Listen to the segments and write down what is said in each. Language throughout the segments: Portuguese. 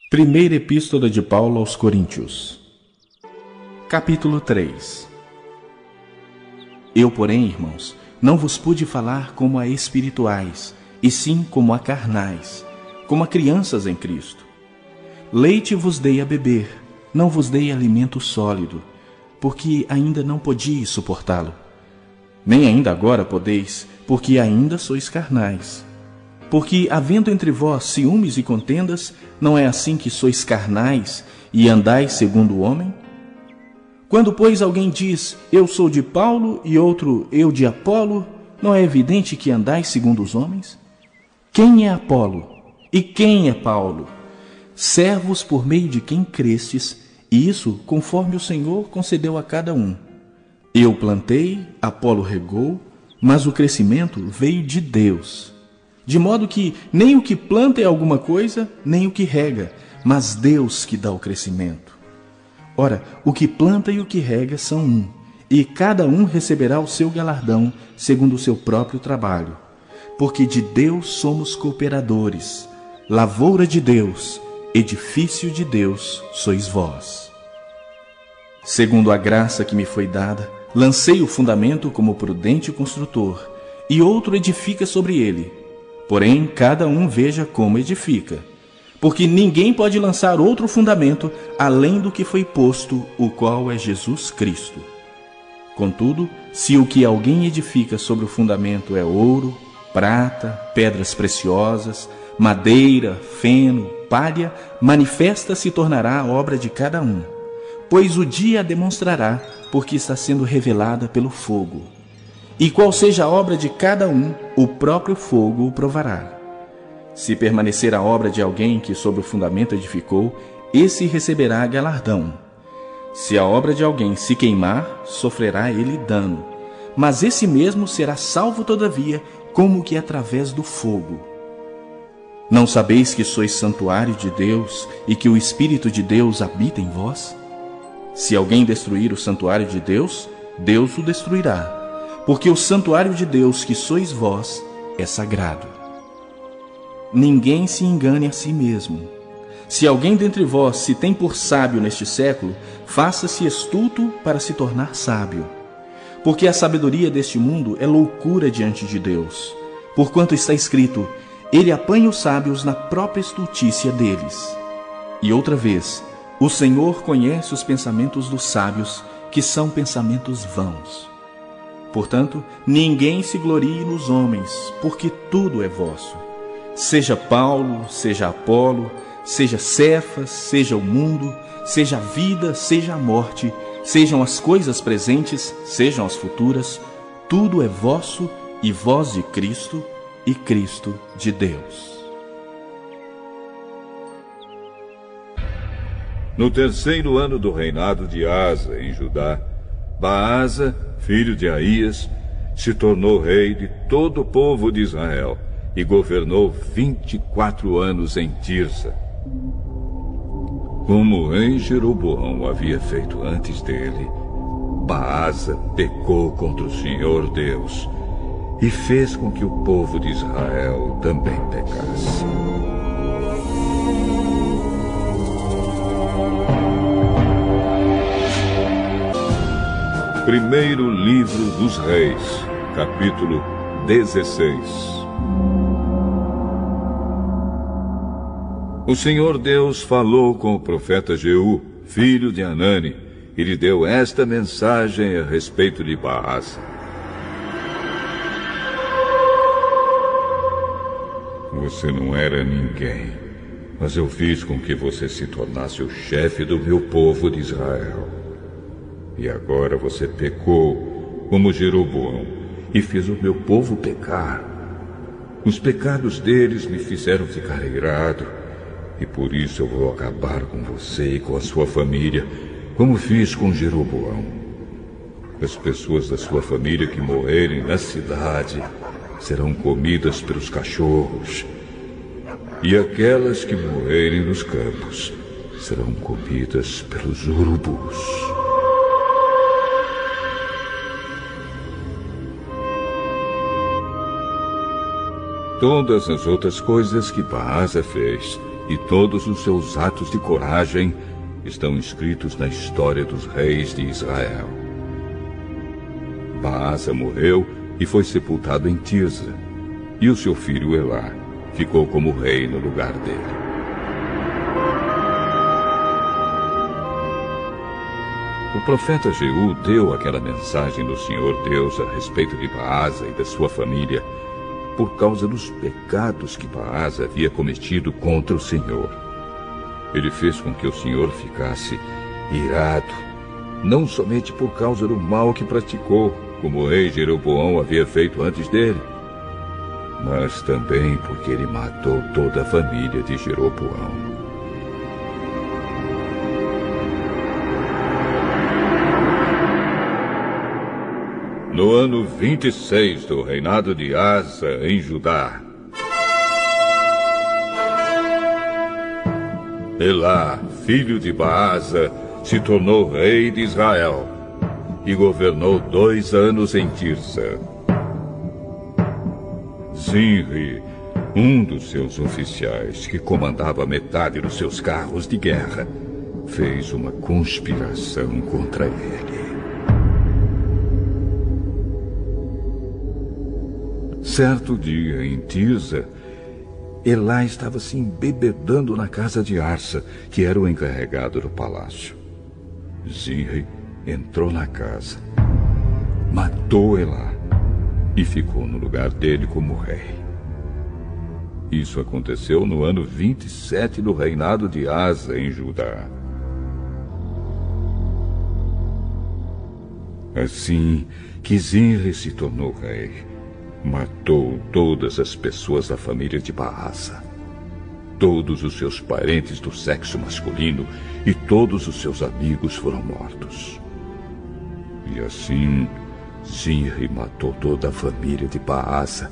Primeira Epístola de Paulo aos Coríntios. Capítulo 3. Eu, porém, irmãos, não vos pude falar como a espirituais, e sim como a carnais, como a crianças em Cristo. Leite vos dei a beber, não vos dei alimento sólido, porque ainda não podíeis suportá-lo. Nem ainda agora podeis, porque ainda sois carnais. Porque, havendo entre vós ciúmes e contendas, não é assim que sois carnais e andais segundo o homem? Quando, pois, alguém diz, eu sou de Paulo, e outro, eu de Apolo, não é evidente que andais segundo os homens? Quem é Apolo? E quem é Paulo? Servos por meio de quem crestes, e isso conforme o Senhor concedeu a cada um. Eu plantei, Apolo regou, mas o crescimento veio de Deus. De modo que nem o que planta é alguma coisa, nem o que rega, mas Deus que dá o crescimento. Ora, o que planta e o que rega são um, e cada um receberá o seu galardão segundo o seu próprio trabalho. Porque de Deus somos cooperadores, lavoura de Deus, edifício de Deus sois vós. Segundo a graça que me foi dada, lancei o fundamento como prudente construtor, e outro edifica sobre ele. Porém, cada um veja como edifica. Porque ninguém pode lançar outro fundamento além do que foi posto, o qual é Jesus Cristo. Contudo, se o que alguém edifica sobre o fundamento é ouro, prata, pedras preciosas, madeira, feno, palha, manifesta se tornará a obra de cada um. Pois o dia a demonstrará, porque está sendo revelada pelo fogo. E qual seja a obra de cada um, o próprio fogo o provará. Se permanecer a obra de alguém que sobre o fundamento edificou, esse receberá galardão. Se a obra de alguém se queimar, sofrerá ele dano. Mas esse mesmo será salvo todavia, como que através do fogo. Não sabeis que sois santuário de Deus e que o Espírito de Deus habita em vós? Se alguém destruir o santuário de Deus, Deus o destruirá. Porque o santuário de Deus, que sois vós, é sagrado. Ninguém se engane a si mesmo. Se alguém dentre vós se tem por sábio neste século, faça-se estulto para se tornar sábio. Porque a sabedoria deste mundo é loucura diante de Deus. Porquanto está escrito, ele apanha os sábios na própria estultícia deles. E outra vez, o Senhor conhece os pensamentos dos sábios, que são pensamentos vãos. Portanto, ninguém se glorie nos homens, porque tudo é vosso. Seja Paulo, seja Apolo, seja Cefas, seja o mundo, seja a vida, seja a morte, sejam as coisas presentes, sejam as futuras, tudo é vosso, e vós de Cristo, e Cristo de Deus. No terceiro ano do reinado de Asa em Judá, Baasa, filho de Aías, se tornou rei de todo o povo de Israel e governou 24 anos em Tirsa. Como o rei Jeroboão havia feito antes dele, Baasa pecou contra o Senhor Deus e fez com que o povo de Israel também pecasse. Primeiro livro dos Reis, capítulo 16. O Senhor Deus falou com o profeta Jeú, filho de Anani, e lhe deu esta mensagem a respeito de Baasa. Você não era ninguém, mas eu fiz com que você se tornasse o chefe do meu povo de Israel. E agora você pecou como Jeroboão e fez o meu povo pecar. Os pecados deles me fizeram ficar irado, e por isso eu vou acabar com você e com a sua família, como fiz com Jeroboão. As pessoas da sua família que morrerem na cidade serão comidas pelos cachorros, e aquelas que morrerem nos campos serão comidas pelos urubus. Todas as outras coisas que Baasa fez, e todos os seus atos de coragem estão escritos na história dos reis de Israel. Baasa morreu e foi sepultado em Tirza, e o seu filho Elá ficou como rei no lugar dele. O profeta Jeú deu aquela mensagem do Senhor Deus a respeito de Baasa e da sua família, por causa dos pecados que Baasa havia cometido contra o Senhor. Ele fez com que o Senhor ficasse irado, não somente por causa do mal que praticou, como o rei Jeroboão havia feito antes dele, mas também porque ele matou toda a família de Jeroboão. No ano 26 do reinado de Asa em Judá, Elá, filho de Baasa, se tornou rei de Israel e governou 2 anos em Tirza. Zinri, um dos seus oficiais, que comandava metade dos seus carros de guerra, fez uma conspiração contra ele. Certo dia, em Tirza, Elá estava se embebedando na casa de Arsa, que era o encarregado do palácio. Zinri entrou na casa, matou Elá e ficou no lugar dele como rei. Isso aconteceu no ano 27 do reinado de Asa em Judá. Assim que Zinri se tornou rei, matou todas as pessoas da família de Baasa, todos os seus parentes do sexo masculino e todos os seus amigos foram mortos. E assim, Zinri matou toda a família de Baasa,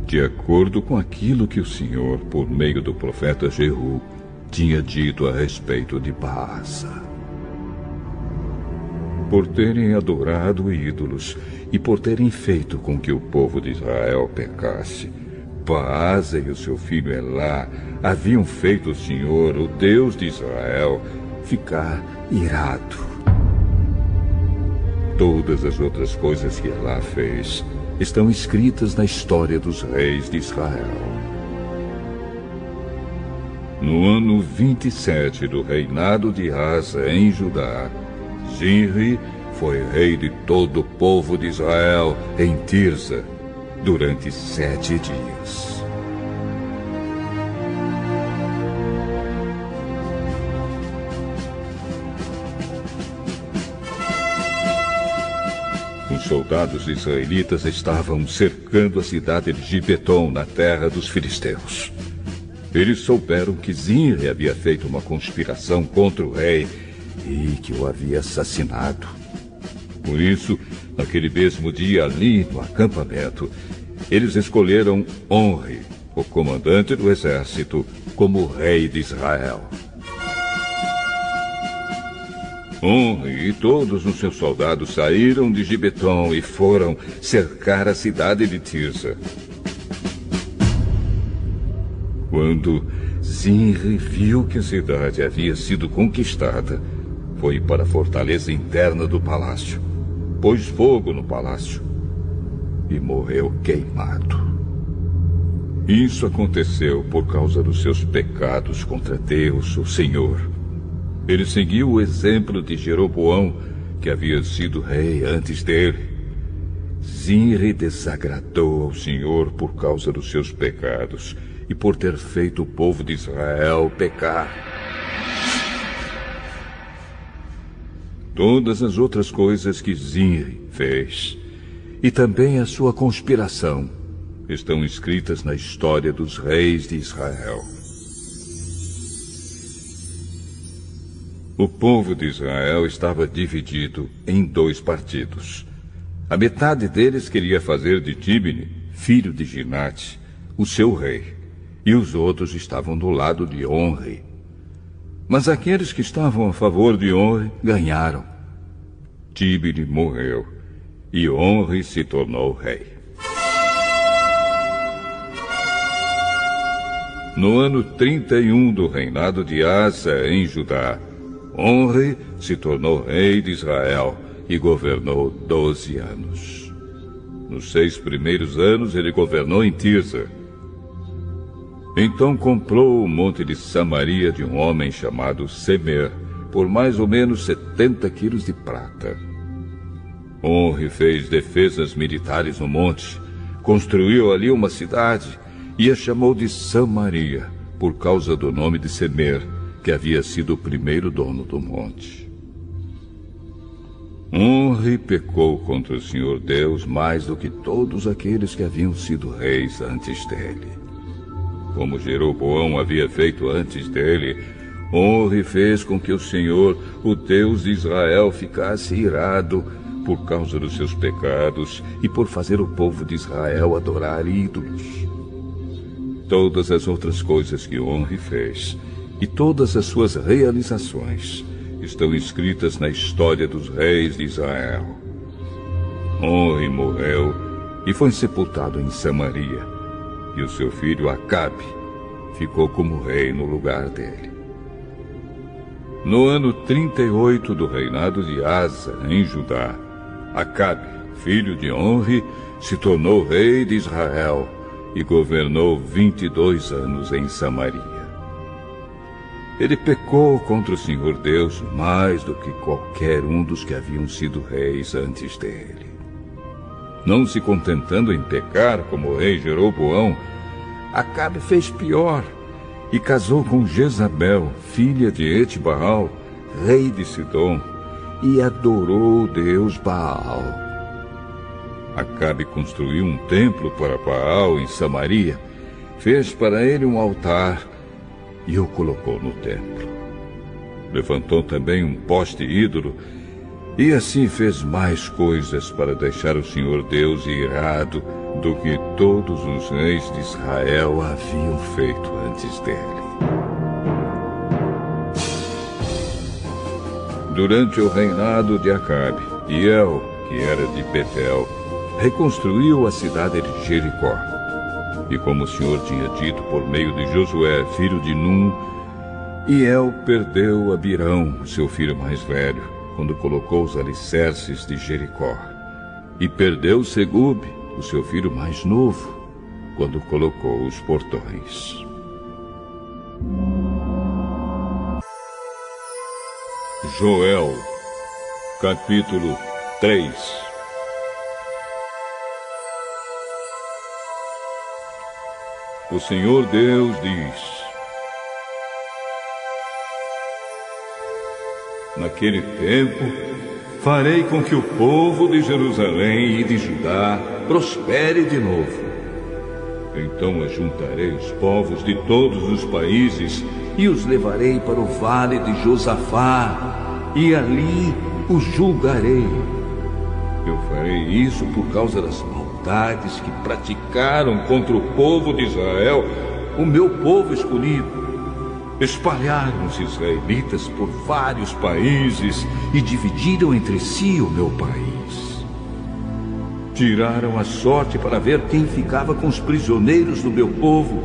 de acordo com aquilo que o Senhor, por meio do profeta Jeú, tinha dito a respeito de Baasa. Por terem adorado ídolos e por terem feito com que o povo de Israel pecasse, Baasa e o seu filho Elá haviam feito o Senhor, o Deus de Israel, ficar irado. Todas as outras coisas que Elá fez estão escritas na história dos reis de Israel. No ano 27 do reinado de Asa em Judá, Zinri foi rei de todo o povo de Israel em Tirza durante 7 dias. Os soldados israelitas estavam cercando a cidade de Gibeton, na terra dos filisteus. Eles souberam que Zinri havia feito uma conspiração contra o rei e que o havia assassinado. Por isso, naquele mesmo dia ali no acampamento, eles escolheram Onri, o comandante do exército, como rei de Israel. Onri e todos os seus soldados saíram de Gibeton e foram cercar a cidade de Tirza. Quando Zinri viu que a cidade havia sido conquistada, foi para a fortaleza interna do palácio, pôs fogo no palácio e morreu queimado. Isso aconteceu por causa dos seus pecados contra Deus, o Senhor. Ele seguiu o exemplo de Jeroboão, que havia sido rei antes dele. Zinri desagradou ao Senhor por causa dos seus pecados e por ter feito o povo de Israel pecar. Todas as outras coisas que Zinri fez, e também a sua conspiração, estão escritas na história dos reis de Israel. O povo de Israel estava dividido em 2 partidos. A metade deles queria fazer de Tibni, filho de Ginate, o seu rei, e os outros estavam do lado de Onri. Mas aqueles que estavam a favor de Onri ganharam. Tibni morreu e Onri se tornou rei. No ano 31 do reinado de Asa em Judá, Onri se tornou rei de Israel e governou 12 anos. Nos 6 primeiros anos ele governou em Tirza. Então comprou o monte de Samaria de um homem chamado Semer por mais ou menos 70 quilos de prata. Onri fez defesas militares no monte, construiu ali uma cidade e a chamou de Samaria, por causa do nome de Semer, que havia sido o primeiro dono do monte. Onri pecou contra o Senhor Deus mais do que todos aqueles que haviam sido reis antes dele. Como Jeroboão havia feito antes dele, Onri fez com que o Senhor, o Deus de Israel, ficasse irado por causa dos seus pecados e por fazer o povo de Israel adorar ídolos. Todas as outras coisas que Onri fez e todas as suas realizações estão escritas na história dos reis de Israel. Onri morreu e foi sepultado em Samaria, e o seu filho Acabe ficou como rei no lugar dele. No ano 38 do reinado de Asa em Judá, Acabe, filho de Onri, se tornou rei de Israel e governou 22 anos em Samaria. Ele pecou contra o Senhor Deus mais do que qualquer um dos que haviam sido reis antes dele. Não se contentando em pecar como o rei Jeroboão, Acabe fez pior e casou com Jezabel, filha de Etbaal, rei de Sidom, e adorou o Deus Baal. Acabe construiu um templo para Baal em Samaria, fez para ele um altar e o colocou no templo. Levantou também um poste ídolo e assim fez mais coisas para deixar o Senhor Deus irado do que todos os reis de Israel haviam feito antes dele. Durante o reinado de Acabe, Hiel, que era de Betel, reconstruiu a cidade de Jericó. E como o Senhor tinha dito por meio de Josué, filho de Num, Hiel perdeu Abirão, seu filho mais velho, quando colocou os alicerces de Jericó. E perdeu Segube, o seu filho mais novo, quando colocou os portões. Joel, capítulo 3. O Senhor Deus diz: naquele tempo, farei com que o povo de Jerusalém e de Judá prospere de novo. Então ajuntarei os povos de todos os países e os levarei para o vale de Josafá, e ali os julgarei. Eu farei isso por causa das maldades que praticaram contra o povo de Israel, o meu povo escolhido. Espalharam os israelitas por vários países e dividiram entre si o meu país. Tiraram a sorte para ver quem ficava com os prisioneiros do meu povo.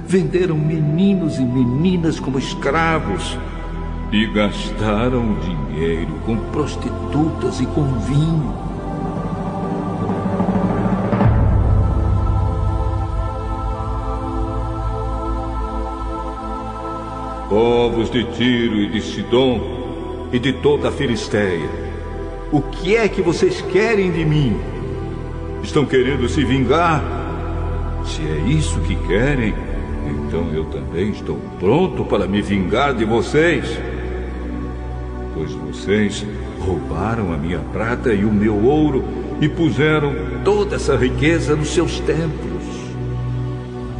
Venderam meninos e meninas como escravos e gastaram o dinheiro com prostitutas e com vinho. Povos de Tiro e de Sidom e de toda a Filisteia, o que é que vocês querem de mim? Estão querendo se vingar? Se é isso que querem, então eu também estou pronto para me vingar de vocês. Pois vocês roubaram a minha prata e o meu ouro e puseram toda essa riqueza nos seus templos.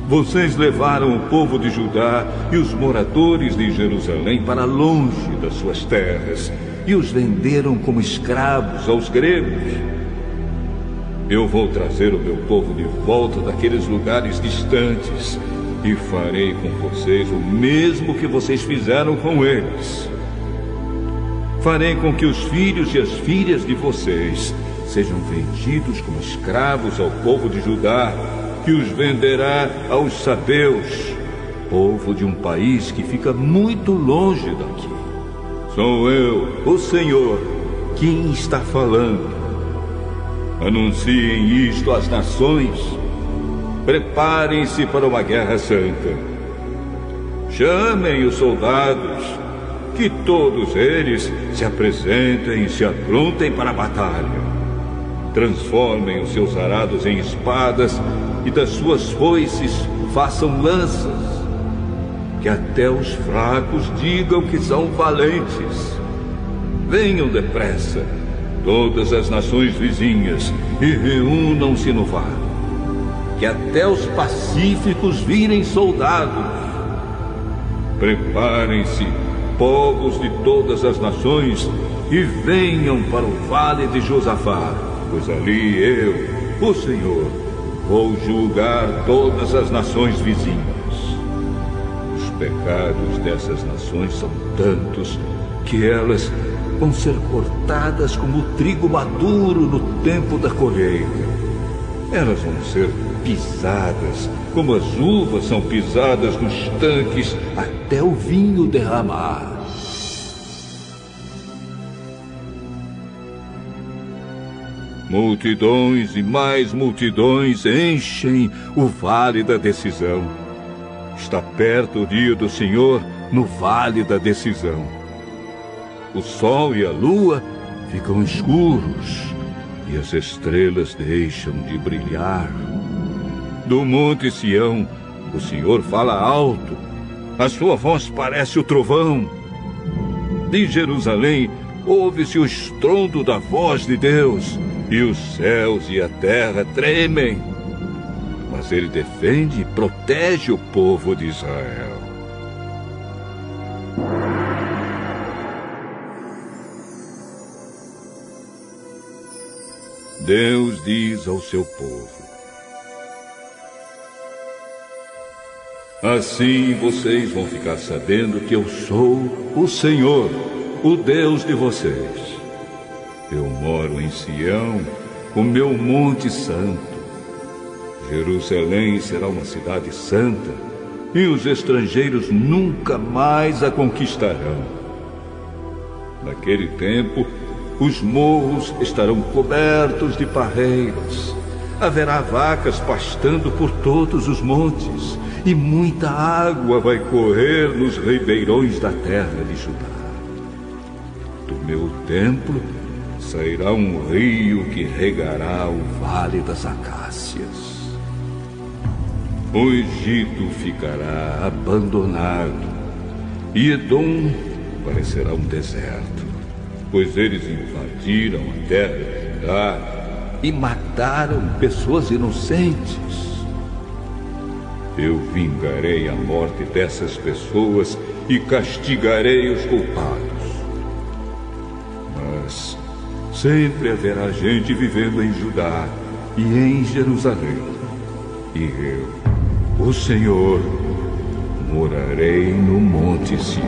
Vocês levaram o povo de Judá e os moradores de Jerusalém para longe das suas terras e os venderam como escravos aos gregos. Eu vou trazer o meu povo de volta daqueles lugares distantes e farei com vocês o mesmo que vocês fizeram com eles. Farei com que os filhos e as filhas de vocês sejam vendidos como escravos ao povo de Judá, que os venderá aos sabeus, povo de um país que fica muito longe daqui. Sou eu, o Senhor, quem está falando. Anunciem isto às nações. Preparem-se para uma guerra santa. Chamem os soldados, que todos eles se apresentem e se aprontem para a batalha. Transformem os seus arados em espadas e das suas foices façam lanças. Que até os fracos digam que são valentes. Venham depressa, todas as nações vizinhas, e reúnam-se no vale. Que até os pacíficos virem soldados. Preparem-se, povos de todas as nações, e venham para o vale de Josafá, pois ali eu, o Senhor, vou julgar todas as nações vizinhas. Os pecados dessas nações são tantos que elas vão ser cortadas como o trigo maduro no tempo da colheita. Elas vão ser pisadas como as uvas são pisadas nos tanques até o vinho derramar. Multidões e mais multidões enchem o vale da decisão. Está perto o dia do Senhor no vale da decisão. O sol e a lua ficam escuros e as estrelas deixam de brilhar. Do monte Sião, o Senhor fala alto. A sua voz parece o trovão. De Jerusalém, ouve-se o estrondo da voz de Deus, e os céus e a terra tremem. Mas ele defende e protege o povo de Israel. Deus diz ao seu povo: assim vocês vão ficar sabendo que eu sou o Senhor, o Deus de vocês. Eu moro em Sião, o meu monte santo. Jerusalém será uma cidade santa, e os estrangeiros nunca mais a conquistarão. Naquele tempo, os morros estarão cobertos de parreiras. Haverá vacas pastando por todos os montes, e muita água vai correr nos ribeirões da terra de Judá. Do meu templo sairá um rio que regará o vale das acácias. O Egito ficará abandonado, e Edom parecerá um deserto, pois eles invadiram a terra de Judá e mataram pessoas inocentes. Eu vingarei a morte dessas pessoas e castigarei os culpados. Mas sempre haverá gente vivendo em Judá e em Jerusalém. E eu, o Senhor, morarei no Monte Sião.